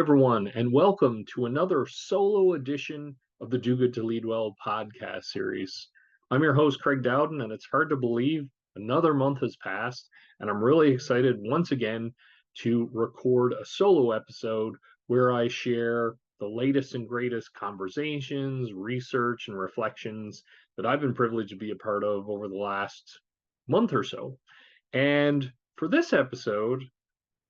everyone, and welcome to another solo edition of the Do Good to Lead Well podcast series. I'm your host, Craig Dowden, and it's hard to believe another month has passed, and I'm really excited once again to record a solo episode where I share the latest and greatest conversations, research, and reflections that I've been privileged to be a part of over the last month or so. And for this episode,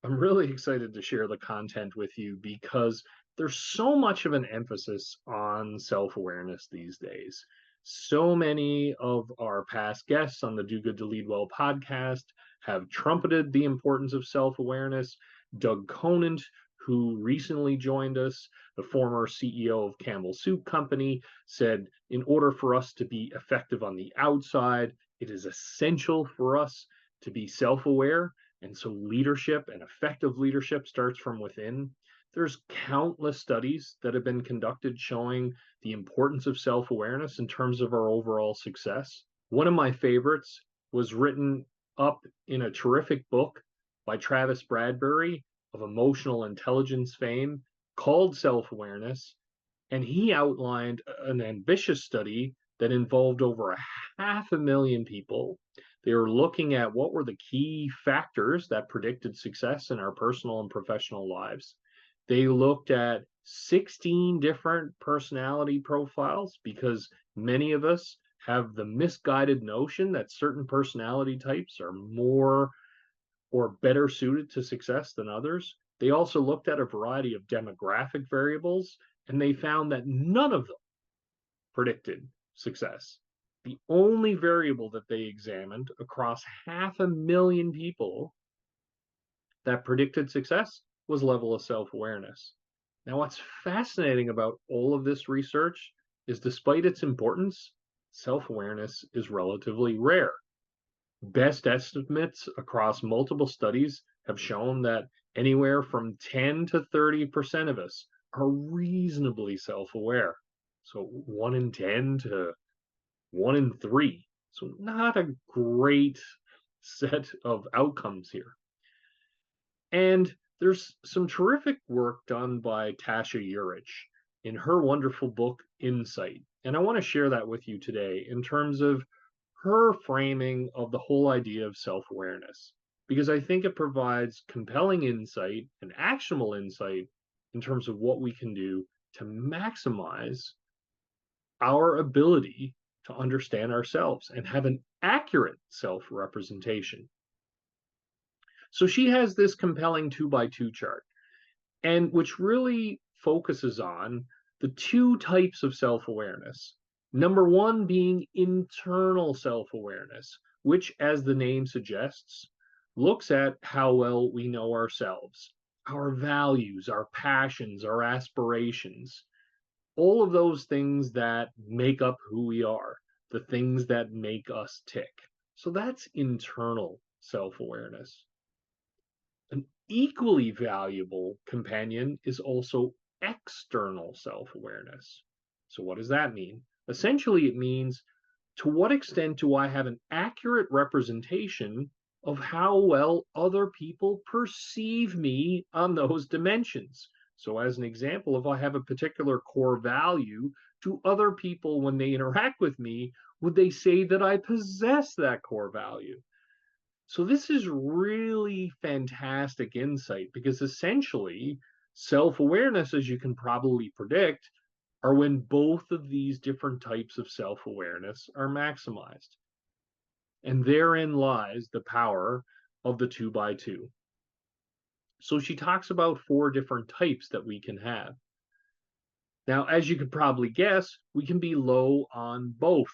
I'm really excited to share the content with you because there's so much of an emphasis on self-awareness these days. So many of our past guests on the Do Good to Lead Well podcast have trumpeted the importance of self-awareness. Doug Conant, who recently joined us, the former CEO of Campbell Soup Company, said, in order for us to be effective on the outside, it is essential for us to be self-aware. And so leadership and effective leadership starts from within. There's countless studies that have been conducted showing the importance of self-awareness in terms of our overall success. One of my favorites was written up in a terrific book by Travis Bradberry of emotional intelligence fame called Self-Awareness. And he outlined an ambitious study that involved over 500,000 people. They were looking at what were the key factors that predicted success in our personal and professional lives. They looked at 16 different personality profiles because many of us have the misguided notion that certain personality types are more or better suited to success than others. They also looked at a variety of demographic variables, and they found that none of them predicted success. The only variable that they examined across 500,000 people that predicted success was level of self-awareness. Now, what's fascinating about all of this research is despite its importance, self-awareness is relatively rare. Best estimates across multiple studies have shown that anywhere from 10 to 30% of us are reasonably self-aware. So 1 in 10 to 1 in 3. So not a great set of outcomes here. And there's some terrific work done by Tasha Eurich in her wonderful book, Insight. And I want to share that with you today in terms of her framing of the whole idea of self-awareness, because I think it provides compelling insight and actionable insight in terms of what we can do to maximize our ability to understand ourselves and have an accurate self-representation. So she has this compelling 2x2 chart, and which really focuses on the two types of self-awareness. Number one being internal self-awareness, which, as the name suggests, looks at how well we know ourselves, our values, our passions, our aspirations, all of those things that make up who we are, the things that make us tick. So that's internal self-awareness. An equally valuable companion is also external self-awareness. So what does that mean? Essentially, it means, to what extent do I have an accurate representation of how well other people perceive me on those dimensions? So as an example, if I have a particular core value, to other people when they interact with me, would they say that I possess that core value? So this is really fantastic insight because essentially self-awareness, as you can probably predict, are when both of these different types of self-awareness are maximized. And therein lies the power of the 2x2. So she talks about 4 different types that we can have. Now, as you could probably guess, we can be low on both.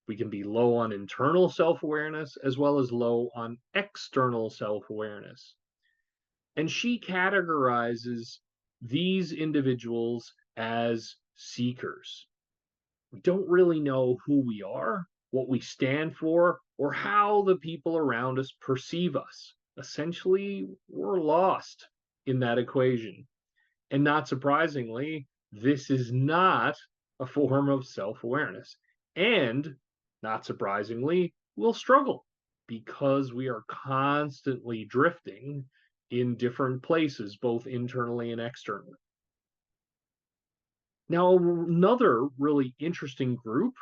We can be low on internal self-awareness as well as low on external self-awareness. And she categorizes these individuals as seekers. We don't really know who we are, what we stand for, or how the people around us perceive us. Essentially, we're lost in that equation. And not surprisingly, this is not a form of self-awareness. And not surprisingly, we'll struggle because we are constantly drifting in different places, both internally and externally. Now, another really interesting group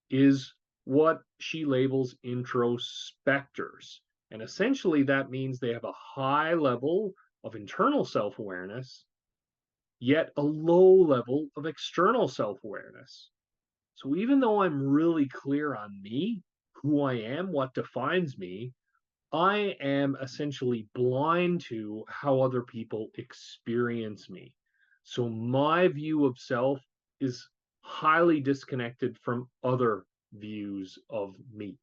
is what she labels introspectors. And essentially, that means they have a high level of internal self awareness, yet a low level of external self awareness. So even though I'm really clear on me, who I am, what defines me, I am essentially blind to how other people experience me. So my view of self is highly disconnected from other views of me.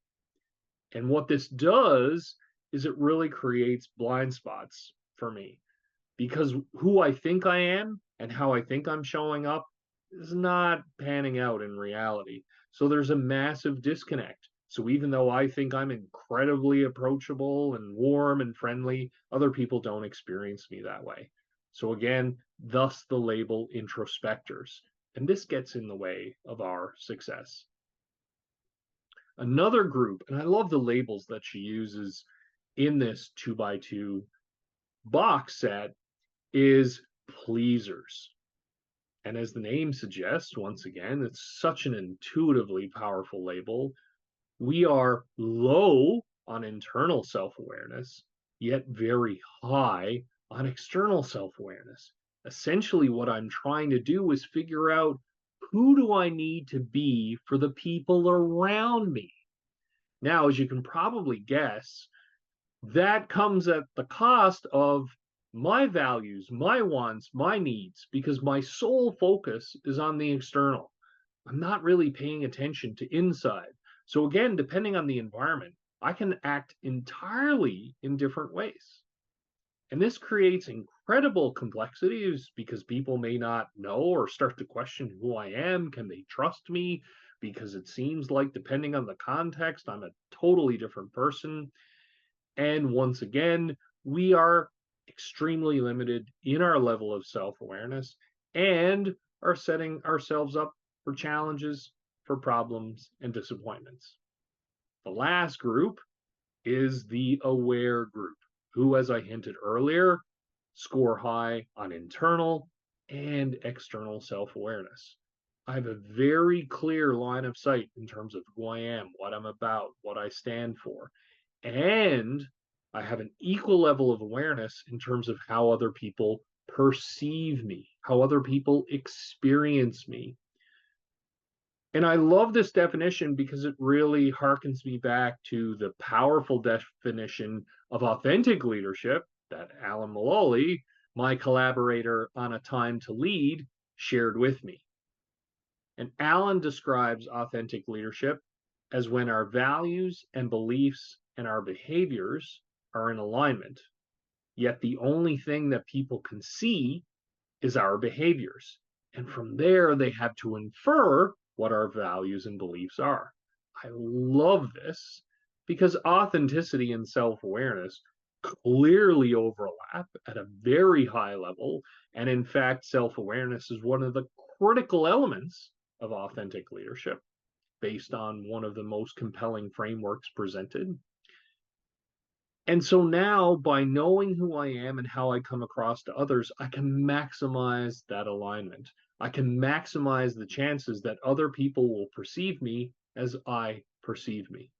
And what this does is it really creates blind spots for me because who I think I am and how I think I'm showing up is not panning out in reality. So there's a massive disconnect. So even though I think I'm incredibly approachable and warm and friendly, other people don't experience me that way. So again, thus the label introspectors. And this gets in the way of our success. Another group, and I love the labels that she uses in this 2x2 box set, is pleasers. And as the name suggests, once again, it's such an intuitively powerful label. We are low on internal self awareness, yet very high on external self awareness. Essentially, what I'm trying to do is figure out who do I need to be for the people around me. Now, as you can probably guess, that comes at the cost of my values, my wants, my needs, because my sole focus is on the external. I'm not really paying attention to inside. So, again, depending on the environment, I can act entirely in different ways. And this creates incredible complexities because people may not know or start to question who I am. Can they trust me? Because it seems like, depending on the context, I'm a totally different person. And once again, we are extremely limited in our level of self awareness and are setting ourselves up for challenges, for problems, and disappointments. The last group is the aware group, who, as I hinted earlier, score high on internal and external self awareness. I have a very clear line of sight in terms of who I am, what I'm about, what I stand for. And I have an equal level of awareness in terms of how other people perceive me, how other people experience me. And I love this definition because it really harkens me back to the powerful definition of authentic leadership that Alan Malloy, my collaborator on A Time to Lead, shared with me. And Alan describes authentic leadership as when our values and beliefs and our behaviors are in alignment, yet the only thing that people can see is our behaviors. And from there, they have to infer what our values and beliefs are. I love this because authenticity and self awareness clearly overlap at a very high level. And in fact, self awareness is one of the critical elements of authentic leadership based on one of the most compelling frameworks presented. And so now, by knowing who I am and how I come across to others, I can maximize that alignment. I can maximize the chances that other people will perceive me as I perceive me.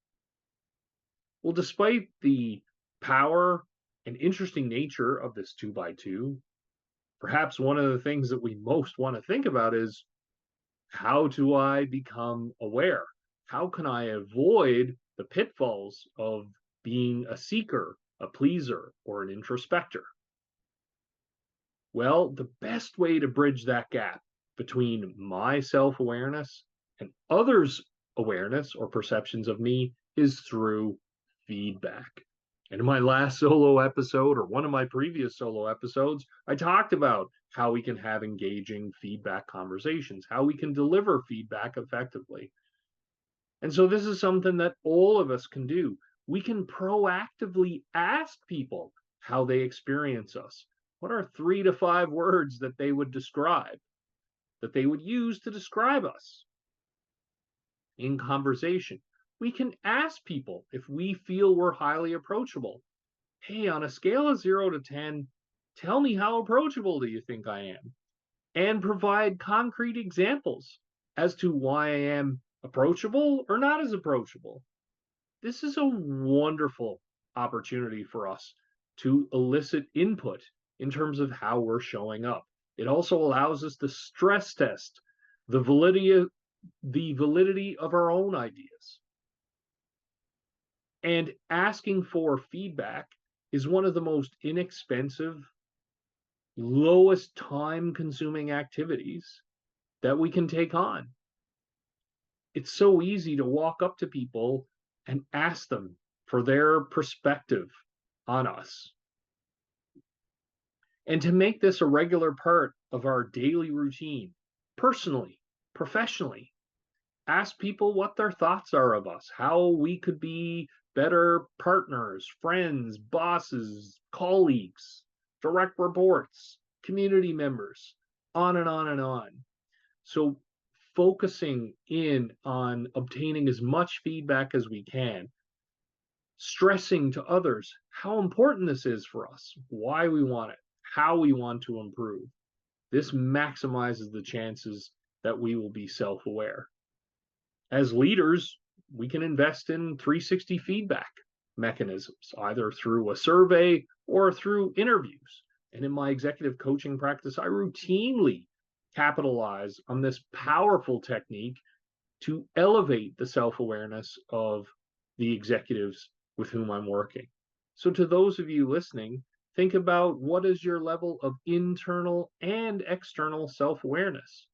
Well, despite the power and interesting nature of this 2x2, perhaps one of the things that we most want to think about is, how do I become aware? How can I avoid the pitfalls of being a seeker, a pleaser, or an introspector? Well, the best way to bridge that gap between my self awareness and others' awareness or perceptions of me is through feedback. And in my last solo episode, or one of my previous solo episodes, I talked about how we can have engaging feedback conversations, how we can deliver feedback effectively. And so this is something that all of us can do. We can proactively ask people how they experience us. What are 3 to 5 words that they would describe, that they would use to describe us in conversation? We can ask people if we feel we're highly approachable. hey, on a scale of 0 to 10, tell me how approachable do you think I am? And provide concrete examples as to why I am approachable or not as approachable. This is a wonderful opportunity for us to elicit input in terms of how we're showing up. It also allows us to stress test the validity of our own ideas. And asking for feedback is one of the most inexpensive, lowest time consuming activities that we can take on. It's so easy to walk up to people and ask them for their perspective on us. And to make this a regular part of our daily routine, personally, professionally, ask people what their thoughts are of us, how we could be better partners, friends, bosses, colleagues, direct reports, community members, on and on and on. So focusing in on obtaining as much feedback as we can, stressing to others how important this is for us, why we want it, how we want to improve. This maximizes the chances that we will be self-aware. As leaders, we can invest in 360 feedback mechanisms, either through a survey or through interviews. And in my executive coaching practice, I routinely capitalize on this powerful technique to elevate the self-awareness of the executives with whom I'm working. So to those of you listening, think about what is your level of internal and external self-awareness.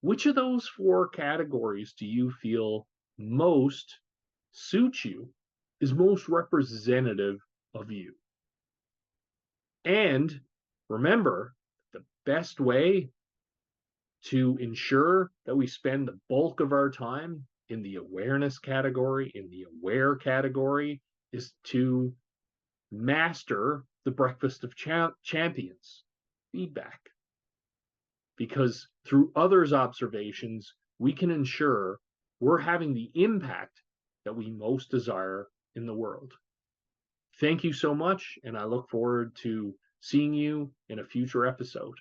Which of those 4 categories do you feel most suits you, is most representative of you? And remember, the best way to ensure that we spend the bulk of our time in the awareness category, in the aware category, is to master the breakfast of champions feedback. Because through others' observations, we can ensure we're having the impact that we most desire in the world. Thank you so much, and I look forward to seeing you in a future episode.